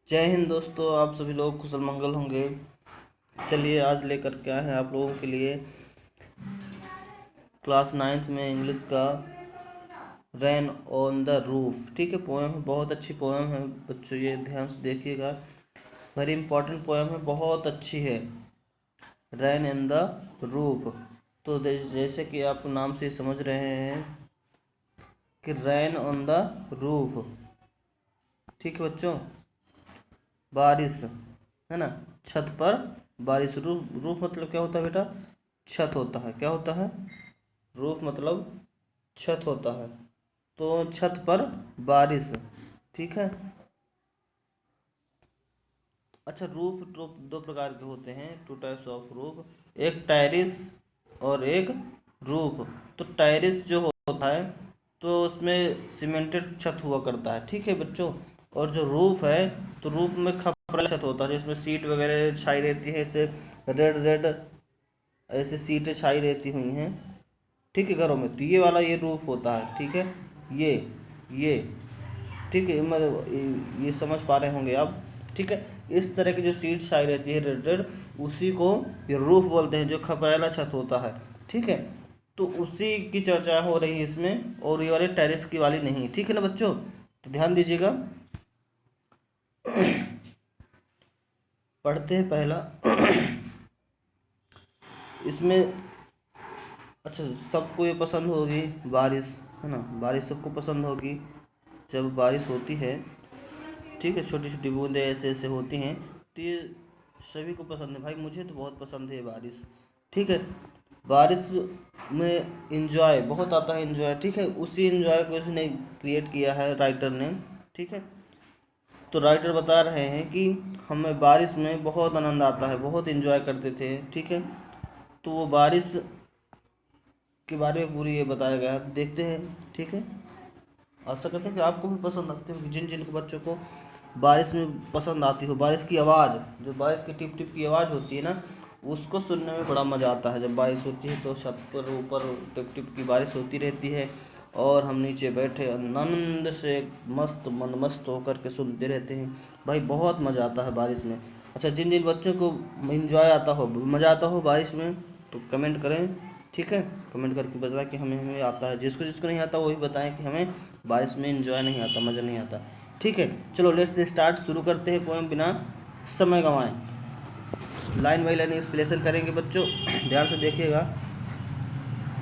जय हिंद दोस्तों, आप सभी लोग कुशल मंगल होंगे। चलिए आज लेकर के आए हैं आप लोगों के लिए क्लास 9th में इंग्लिश का रेन ऑन द रूफ। ठीक है, पोएम है, बहुत अच्छी पोएम है बच्चों, ये ध्यान से देखिएगा। वेरी इंपॉर्टेंट पोएम है, बहुत अच्छी है। Rain in the roof. तो जैसे कि आप नाम से समझ रहे हैं कि रेन ऑन द रूफ। ठीक है बच्चों, बारिश है ना, छत पर बारिश। रूफ रूफ मतलब क्या होता है बेटा? छत होता है। क्या होता है? रूफ मतलब छत होता है। तो छत पर बारिश। ठीक है। अच्छा, रूफ दो प्रकार के होते हैं, टू टाइप्स ऑफ रूफ, एक टेरिस और एक रूफ। तो टेरिस जो होता है तो उसमें सीमेंटेड छत हुआ करता है। ठीक है बच्चों। और जो रूफ है तो रूफ में खपरा छत होता है, जिसमें सीट वगैरह छाई रहती है, ऐसे रेड रेड ऐसे सीटें छाई रहती हुई हैं। ठीक है, घरों में। तो ये वाला ये रूफ होता है। ठीक है, ये ठीक है, मतलब ये समझ पा रहे होंगे आप। ठीक है, इस तरह की जो सीट छाई रहती है रेड रेड, उसी को ये रूफ बोलते हैं, जो खपरेला छत होता है। ठीक है, तो उसी की चर्चा हो रही है इसमें, और ये वाले टेरेस की वाली नहीं। ठीक है ना बच्चों, तो ध्यान दीजिएगा। पढ़ते हैं पहला। इसमें अच्छा, सबको ये पसंद होगी बारिश, है ना। बारिश सबको पसंद होगी। जब बारिश होती है, ठीक है, छोटी छोटी बूंदें ऐसे ऐसे होती हैं, तो ये सभी को पसंद है। भाई मुझे तो बहुत पसंद है बारिश। ठीक है, बारिश में इंजॉय बहुत आता है, इंजॉय। ठीक है, उसी इंजॉय को इसने क्रिएट किया है राइटर ने। ठीक है, तो राइटर बता रहे हैं कि हमें बारिश में बहुत आनंद आता है, बहुत इंजॉय करते थे। ठीक है, तो वो बारिश के बारे में पूरी ये बताया गया है, देखते हैं। ठीक है, आशा करते हैं कि आपको भी पसंद आती होगी, जिन जिन बच्चों को बारिश में पसंद आती हो। बारिश की आवाज़, जो बारिश की टिप टिप की आवाज़ होती है ना, उसको सुनने में बड़ा मज़ा आता है। जब बारिश होती है तो छत पर ऊपर टिप टिप की बारिश होती रहती है, और हम नीचे बैठे आनंद से मस्त मन मस्त होकर के सुनते रहते हैं। भाई बहुत मज़ा आता है बारिश में। अच्छा, जिन जिन बच्चों को इंजॉय आता हो, मज़ा आता हो बारिश में, तो कमेंट करें। ठीक है, कमेंट करके बताएं कि हमें हमें आता है। जिसको जिसको नहीं आता वही बताएं कि हमें बारिश में इंजॉय नहीं आता, मज़ा नहीं आता। ठीक है, चलो लेट्स स्टार्ट, शुरू करते हैं पोएम बिना समय गंवाएं। लाइन बाई लाइन एक्सप्लेनेशन करेंगे बच्चों, ध्यान से देखिएगा।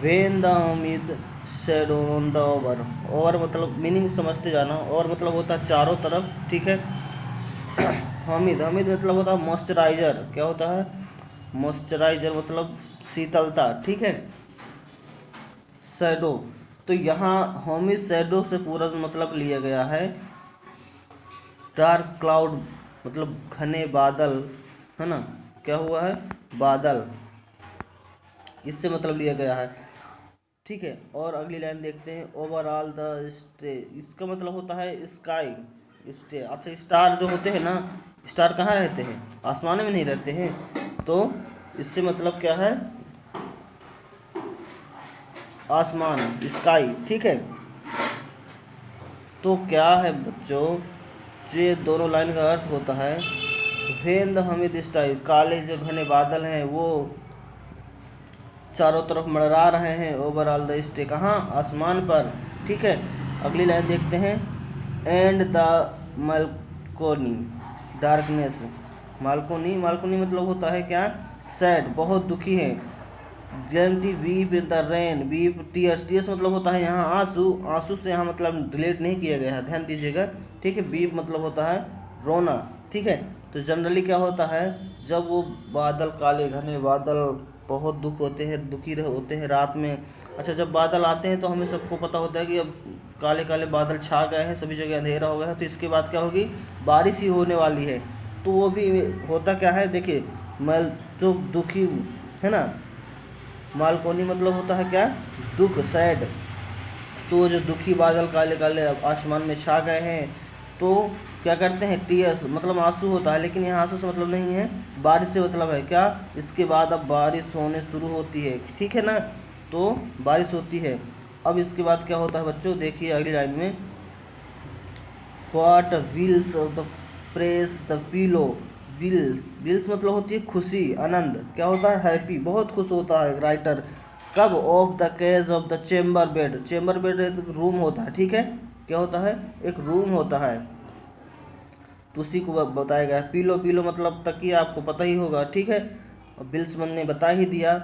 वेन द उम्मीद shade on the over. Over मतलब मीनिंग समझते जाना। और मतलब होता है चारों तरफ। ठीक है, हमीद, हमीद मतलब होता है मॉइस्चराइजर। क्या होता है? मॉइस्चराइजर मतलब शीतलता। ठीक है, शैडो, तो यहाँ हमीद शैडो से पूरा मतलब लिया गया है। डार्क क्लाउड मतलब घने बादल, है ना। क्या हुआ है? बादल, इससे मतलब लिया गया है। ठीक है, और अगली लाइन देखते हैं। ओवरऑल द स्टे, इसका मतलब होता है स्काई, स्टे। अच्छा, स्टार जो होते हैं ना, स्टार कहाँ रहते हैं? आसमान में नहीं रहते हैं। तो इससे मतलब क्या है? आसमान, स्काई। ठीक है, तो क्या है बच्चों, ये दोनों लाइन का अर्थ होता है वेन द हमिद स्टाइल, काले जो घने बादल हैं वो चारों तरफ मंडरा रहे हैं। ओवरऑल द स्टे, कहाँ? आसमान पर। ठीक है, अगली लाइन देखते हैं। एंड द मालकोनी डार्कनेस, मालकोनी, मालकोनी मतलब होता है क्या? सैड, बहुत दुखी है। ग्लेंटी weep in the rain, weep tears, tears मतलब होता है यहाँ आंसू। आंसू से यहाँ मतलब रिलेट नहीं किया गया है, ध्यान दीजिएगा। ठीक है, वीप मतलब होता है रोना। ठीक है, तो जनरली क्या होता है, जब वो बादल, काले घने बादल, बहुत दुख होते हैं, दुखी होते हैं रात में। अच्छा, जब बादल आते हैं तो हमें सबको पता होता है कि अब काले काले बादल छा गए हैं, सभी जगह अंधेरा हो गया है, तो इसके बाद क्या होगी? बारिश ही होने वाली है। तो वो भी होता क्या है, देखिए, मैं जो दुखी, है ना, मालकोनी मतलब होता है क्या? दुख, सैड। तो जो दुखी बादल काले काले आसमान में छा गए हैं, तो क्या करते हैं? टीयर्स मतलब आंसू होता है, लेकिन यहाँ आंसू से मतलब नहीं है, बारिश से मतलब है। क्या? इसके बाद अब बारिश होने शुरू होती है। ठीक है ना, तो बारिश होती है। अब इसके बाद क्या होता है बच्चों, देखिए अगली लाइन में। What wheels of the press the pillow. Wills, wills मतलब होती है खुशी, आनंद, क्या होता है, हैप्पी, बहुत खुश होता है राइटर। कब, of the cage of the chamber bed. Chamber bed एक रूम होता है, ठीक है, क्या होता है, एक रूम होता है, तो उसी को बताया गया है। पीलो, पीलो मतलब तकिया, आपको पता ही होगा, ठीक है, और बिल्स ने बता ही दिया,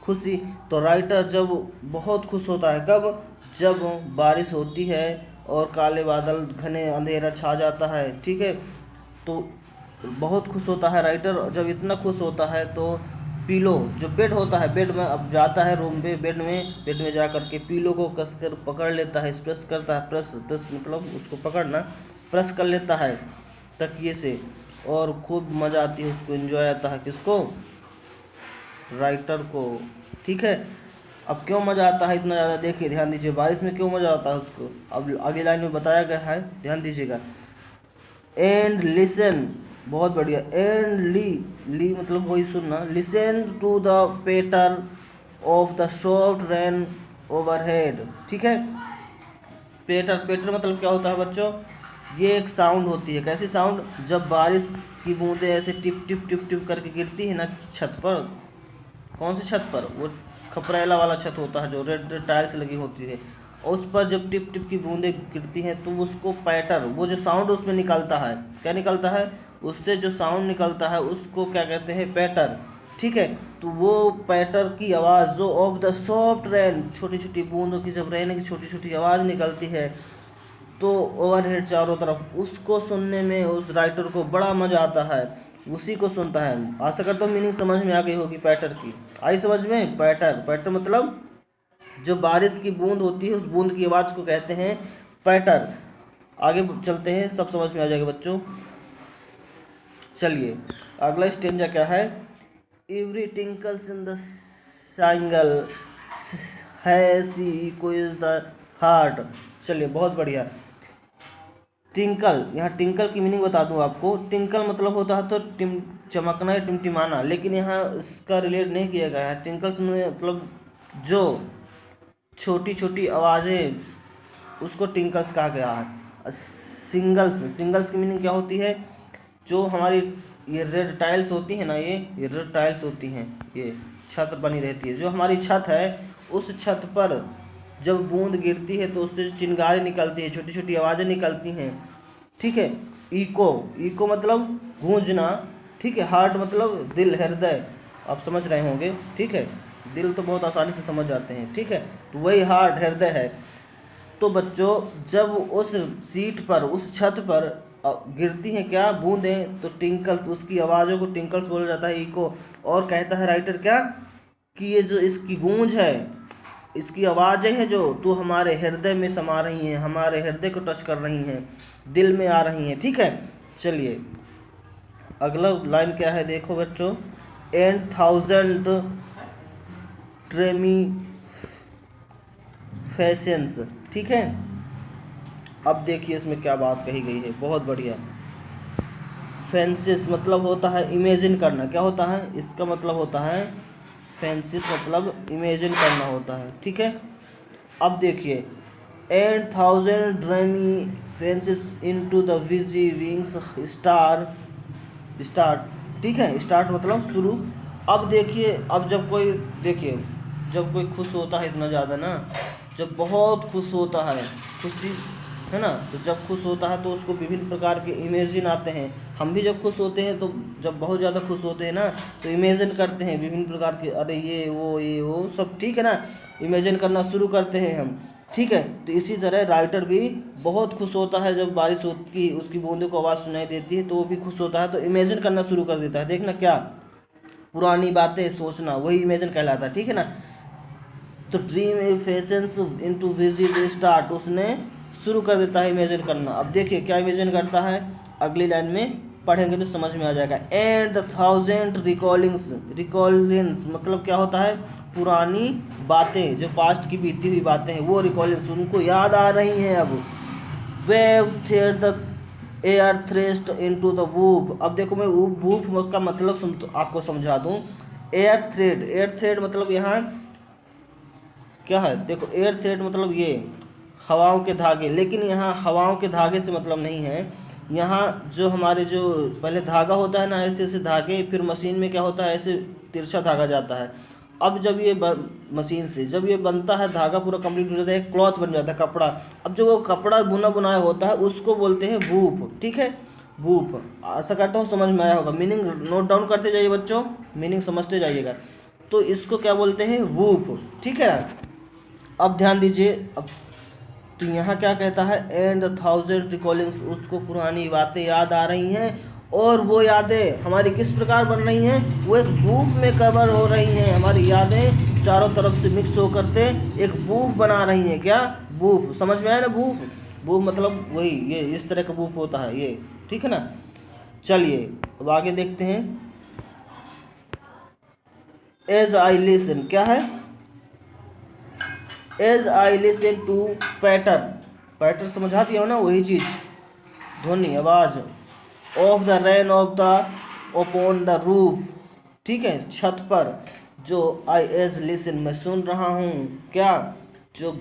खुशी। तो राइटर जब बहुत खुश होता है, कब, जब बारिश होती है और काले बादल, घने अंधेरा छा जाता है, ठीक है, तो बहुत खुश होता है राइटर। जब इतना खुश होता है तो पीलो, जो बेड होता है, बेड में अब जाता है रूम पे, बेड में जा करके पीलो को कसकर पकड़ लेता है, प्रेस करता है, प्रेस प्रेस मतलब उसको पकड़ना, प्रेस कर लेता है तकिए से, और खूब मज़ा आती है उसको, एंजॉय आता है, किसको, राइटर को, ठीक है। अब क्यों मज़ा आता है इतना ज़्यादा, देखिए ध्यान दीजिए, बारिश में क्यों मज़ा आता है उसको, अब अगली लाइन में बताया गया है, ध्यान दीजिएगा। एंड लिसन, बहुत बढ़िया, एंड ली मतलब वही सुनना, listen to the patter of the soft rain overhead, ठीक है। पेटर, पेटर मतलब क्या होता है बच्चों, ये एक साउंड होती है, कैसी साउंड, जब बारिश की बूंदें ऐसे टिप टिप टिप टिप करके गिरती है ना छत पर, कौन सी छत पर, वो खपरेला वाला छत होता है जो रेड रेड टाइल्स लगी होती है, और उस पर जब टिप टिप की बूंदें गिरती हैं तो उसको पैटर, वो जो साउंड उसमें निकलता है, क्या निकलता है, उससे जो साउंड निकलता है उसको क्या कहते हैं, पैटर, ठीक है। तो वो पैटर की आवाज़, जो ऑफ द सॉफ्ट रेन, छोटी छोटी बूंदों की जब रेन की छोटी छोटी आवाज़ निकलती है तो ओवरहेड चारों तरफ, उसको सुनने में उस राइटर को बड़ा मज़ा आता है, उसी को सुनता है। आशा करता हूँ मीनिंग समझ में आ गई होगी पैटर की, आई समझ में। पैटर, पैटर मतलब जो बारिश की बूंद होती है उस बूंद की आवाज़ को कहते हैं पैटर। आगे चलते हैं, सब समझ में आ जाएगा बच्चों। चलिए अगला स्टेंजा क्या है, एवरी टिंकल्स इन द साइंगल है सी इक्वल्स द हार्ट। चलिए बहुत बढ़िया। टिंकल, यहाँ टिंकल की मीनिंग बता दूँ आपको, टिंकल मतलब होता है तो चमकना या टिमटिमाना, लेकिन यहाँ इसका रिलेट नहीं किया गया है। टिंकल्स में मतलब जो छोटी छोटी आवाज़ें, उसको टिंकल्स कहा गया है। सिंगल्स, सिंगल्स की मीनिंग क्या होती है, जो हमारी ये रेड टाइल्स होती है ना, ये रेड टाइल्स होती हैं, ये छत बनी रहती है, जो हमारी छत है उस छत पर जब बूंद गिरती है तो उससे चिंगारी निकलती है, छोटी छोटी आवाज़ें निकलती हैं, ठीक है। इको, इको मतलब गूंजना, ठीक है। हार्ट मतलब दिल, हृदय, आप समझ रहे होंगे, ठीक है, दिल तो बहुत आसानी से समझ जाते हैं, ठीक है, तो वही हार्ट, हृदय है। तो बच्चों जब उस सीट पर, उस छत पर गिरती हैं क्या बूंदें, तो टिंकल्स, उसकी आवाज़ों को टिंकल्स बोला जाता है, इको। और कहता है राइटर क्या, कि ये जो इसकी गूंज है, इसकी आवाज़ें हैं जो, तो हमारे हृदय में समा रही हैं, हमारे हृदय को टच कर रही हैं, दिल में आ रही हैं, ठीक है। चलिए अगला लाइन क्या है, देखो बच्चों, एंड थाउजेंड ट्रेमी फैशंस, ठीक है। अब देखिए इसमें क्या बात कही गई है, बहुत बढ़िया। फैंसिस मतलब होता है इमेजिन करना, क्या होता है, इसका मतलब होता है फैंसिस मतलब इमेजिन करना होता है, ठीक है। अब देखिए, and thousand dreamy fancies into the busy wings star, start, ठीक है, स्टार्ट मतलब शुरू। अब देखिए, अब जब कोई, देखिए जब कोई खुश होता है इतना ज़्यादा ना, जब बहुत खुश होता है, खुशी है ना, तो जब खुश होता है तो उसको विभिन्न प्रकार के इमेजिन आते हैं। हम भी जब खुश होते हैं तो, जब बहुत ज़्यादा खुश होते हैं ना, तो इमेजिन करते हैं विभिन्न प्रकार के, अरे ये वो सब, ठीक है ना, इमेजिन करना शुरू करते हैं हम, ठीक है। तो इसी तरह राइटर भी बहुत खुश होता है, जब बारिश होती, उसकी बूंदों को आवाज़ सुनाई देती है तो वो भी खुश होता है, तो इमेजिन करना शुरू कर देता है। देखना क्या, पुरानी बातें सोचना, वही इमेजिन कहलाता है, ठीक है ना। तो ड्रीम ए फैशंस इनटू विजिट स्टार्ट, उसने शुरू कर देता है इमेजिन करना। अब देखिए क्या इमेजिन करता है, अगली लाइन में पढ़ेंगे तो समझ में आ जाएगा। एंड द थाउजेंड रिकॉलिंग्स, रिकॉलिंग्स मतलब क्या होता है, पुरानी बातें, जो पास्ट की बीती हुई बातें हैं वो रिकॉलिंग्स उनको याद आ रही हैं अब। Wave there the air threats into the woof. अब देखो मैं वूफ का मतलब आपको समझा दूं। एयर थ्रेड, एयर थ्रेड मतलब यहाँ क्या है, देखो एयर थ्रेड मतलब ये हवाओं के धागे, लेकिन यहाँ हवाओं के धागे से मतलब नहीं है, यहाँ जो हमारे जो पहले धागा होता है ना, ऐसे ऐसे धागे, फिर मशीन में क्या होता है, ऐसे तिरछा धागा जाता है। अब जब ये मशीन से जब ये बनता है, धागा पूरा कंप्लीट हो जाता है, क्लॉथ बन जाता है, कपड़ा। अब जो वो कपड़ा बुना बुनाया होता है उसको बोलते हैं वूफ, ठीक है, वूफ। आशा करता हूँ समझ में आया होगा। मीनिंग नोट डाउन करते जाइए बच्चों, मीनिंग समझते जाइएगा। तो इसको क्या बोलते हैं, वूफ, ठीक है। अब ध्यान दीजिए, अब तो यहाँ क्या कहता है, एंड द थाउजेंड रिकॉलिंग्स, उसको पुरानी बातें याद आ रही हैं, और वो यादें हमारी किस प्रकार बन रही हैं, वो एक बूफ में कवर हो रही हैं। हमारी यादें चारों तरफ से मिक्स होकर के एक बूफ बना रही हैं। क्या, बूफ, समझ में आया ना, बूफ। बूफ मतलब वही, ये इस तरह का बूफ होता है ये, ठीक है ना। चलिए अब आगे देखते हैं। एज आई लिसन, क्या है, एज आई लिसन टू पैटर, पैटर समझा दिया हो ना, वही चीज, ध्वनि, आवाज, of the rain of the upon the roof, ठीक है, छत पर। जो आई एज लिसन, मैं सुन रहा हूँ, क्या, जो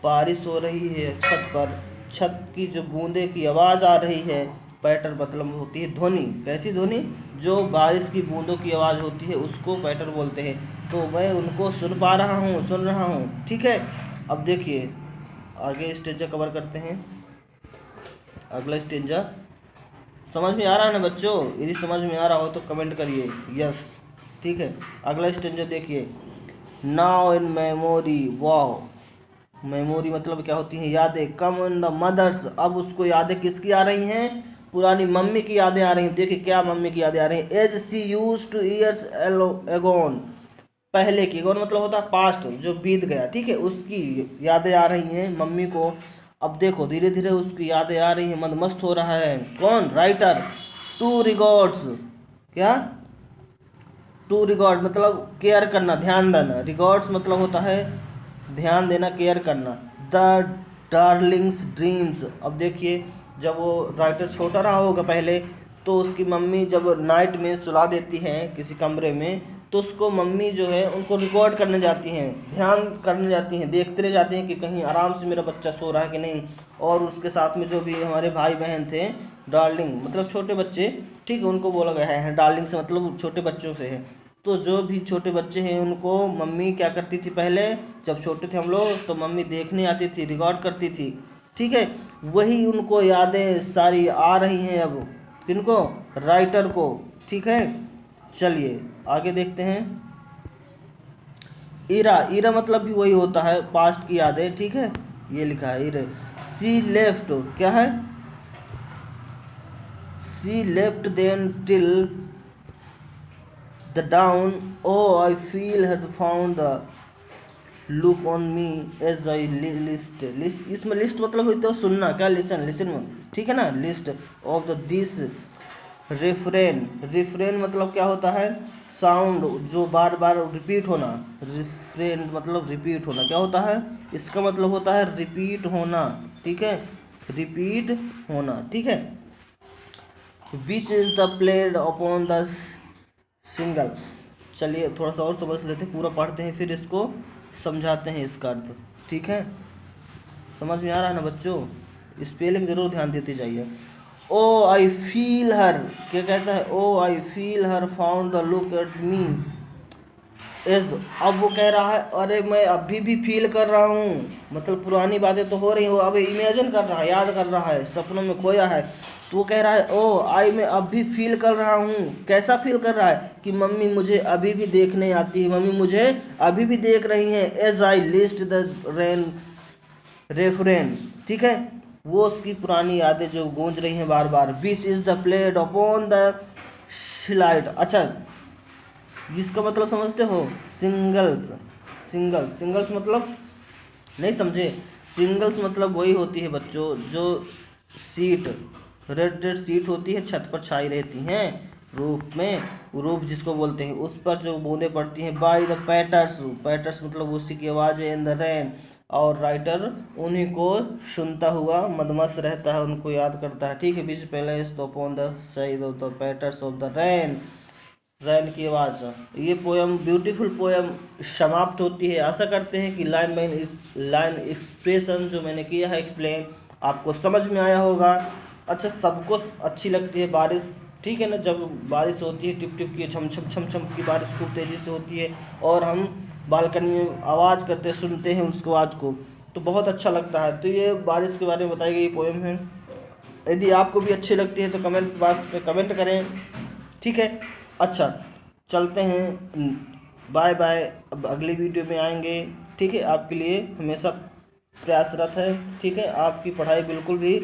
बारिश हो रही है छत पर, छत की जो बूंदे की आवाज़ आ रही है। पैटर मतलब होती है ध्वनि, कैसी ध्वनि, जो बारिश की बूंदों की आवाज़ होती है उसको पैटर बोलते हैं। तो मैं उनको सुन पा रहा हूँ, सुन रहा हूँ, ठीक है। अब देखिए आगे स्टेंजा कवर करते हैं। अगला स्टेंजा समझ में आ रहा है ना बच्चों, यदि समझ में आ रहा हो तो कमेंट करिए यस, ठीक है। अगला स्टेंजा देखिए, नाउ इन मेमोरी, वाह, मेमोरी मतलब क्या होती है, यादें, कम इन द मदर्स, अब उसको यादें किसकी आ रही हैं, पुरानी मम्मी की यादें आ रही हैं। देखिए क्या मम्मी की यादें आ रही हैं, एज सी यूज टू ईयर्स एगोन, पहले की, एगोन मतलब होता है पास्ट, जो बीत गया, ठीक है, उसकी यादें आ रही हैं मम्मी को। अब देखो धीरे धीरे उसकी यादें आ रही हैं, मदमस्त हो रहा है कौन, राइटर। टू रिकॉर्ड्स, क्या, टू रिकॉर्ड मतलब केयर करना, ध्यान देना, रिकॉर्ड्स मतलब होता है ध्यान देना, केयर करना। द डार्लिंग्स ड्रीम्स, अब देखिए जब वो राइटर छोटा रहा होगा पहले, तो उसकी मम्मी जब नाइट में सुला देती हैं किसी कमरे में, तो उसको मम्मी जो है उनको रिकॉर्ड करने जाती हैं, ध्यान करने जाती हैं, देखते रह जाते हैं कि कहीं आराम से मेरा बच्चा सो रहा है कि नहीं। और उसके साथ में जो भी हमारे भाई बहन थे, डार्लिंग मतलब छोटे बच्चे, ठीक है, उनको बोला गया है, डार्लिंग से मतलब छोटे बच्चों से है। तो जो भी छोटे बच्चे हैं उनको मम्मी क्या करती थी, पहले जब छोटे थे हम लोग तो मम्मी देखने आती थी, रिकॉर्ड करती थी, ठीक है। वही उनको यादें सारी आ रही हैं अब, किनको, राइटर को, ठीक है। चलिए आगे देखते हैं। इरा, इरा मतलब भी वही होता है, पास्ट की यादें, ठीक है, ये लिखा है इरे। सी लेफ्ट, क्या है, see left then till the down, oh I feel had found the look on me as I list, list इसमें लिस्ट मतलब होता है सुनना, क्या, लिसन, लिसन, ठीक है ना, list of the this refrain, refrain मतलब क्या होता है, साउंड जो बार बार रिपीट होना, रिफ्रेन मतलब रिपीट होना, क्या होता है, इसका मतलब होता है रिपीट होना, ठीक है, रिपीट होना, ठीक है। Which is the played upon the single, चलिए थोड़ा सा और समझ लेते हैं, पूरा पढ़ते हैं फिर इसको समझाते हैं इसका अर्थ, ठीक है। समझ में आ रहा है ना बच्चों, स्पेलिंग जरूर ध्यान देते जाइए। ओ आई फील हर, क्या कहता है, oh I feel her found the look at me as, अब वो कह रहा है अरे मैं अभी भी फील कर रहा हूँ, मतलब पुरानी बातें तो हो रही हैं, वो अब इमेजिन कर रहा है, याद कर रहा है, सपनों में खोया है। तो वो कह रहा है ओ आई, मैं अभी फील कर रहा हूँ, कैसा फील कर रहा है, कि मम्मी मुझे अभी भी देखने आती है, मम्मी मुझे अभी भी देख रही हैं, as I list the rain refrain, ठीक है, वो उसकी पुरानी यादें जो गूंज रही हैं बार बार। Which is the played upon the slide, अच्छा जिसका मतलब समझते हो, सिंगल्स, सिंगल, सिंगल्स मतलब नहीं समझे, सिंगल्स मतलब वही होती है बच्चों जो सीट, रेड रेड सीट होती है, छत पर छाई रहती हैं रूफ में, रूफ जिसको बोलते हैं, उस पर जो बूंदें पड़ती हैं, बाय द पैटर्स, पैटर्स मतलब उसी की आवाज़ है, इन द रेन, और राइटर उन्हीं को सुनता हुआ मदमस्त रहता है, उनको याद करता है, ठीक है। बीच पहले इस तो upon the side of the patters of the rain, rain की आवाज़। ये पोयम ब्यूटीफुल पोयम समाप्त होती है। आशा करते हैं कि लाइन बाय लाइन एक्सप्रेशन जो मैंने किया है एक्सप्लेन आपको समझ में आया होगा। अच्छा, सबको अच्छी लगती है बारिश, ठीक है ना। जब बारिश होती है टिप टिप की छम छम छम छम की बारिश खूब तेज़ी से होती है और हम बालकनी में आवाज़ करते सुनते हैं उसको आवाज़ को, तो बहुत अच्छा लगता है। तो ये बारिश के बारे में बताई गई पोएम है। यदि आपको भी अच्छी लगती है तो कमेंट बॉक्स में कमेंट करें, ठीक है। अच्छा, चलते हैं, बाय बाय। अब अगली वीडियो में आएंगे, ठीक है। आपके लिए हमेशा प्रयासरत है, ठीक है। आपकी पढ़ाई बिल्कुल भी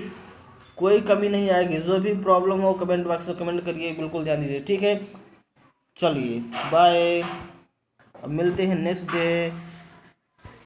कोई कमी नहीं आएगी। जो भी प्रॉब्लम हो कमेंट बॉक्स में कमेंट करिए, बिल्कुल ध्यान दीजिए, ठीक है। चलिए बाय, अब मिलते हैं नेक्स्ट डे।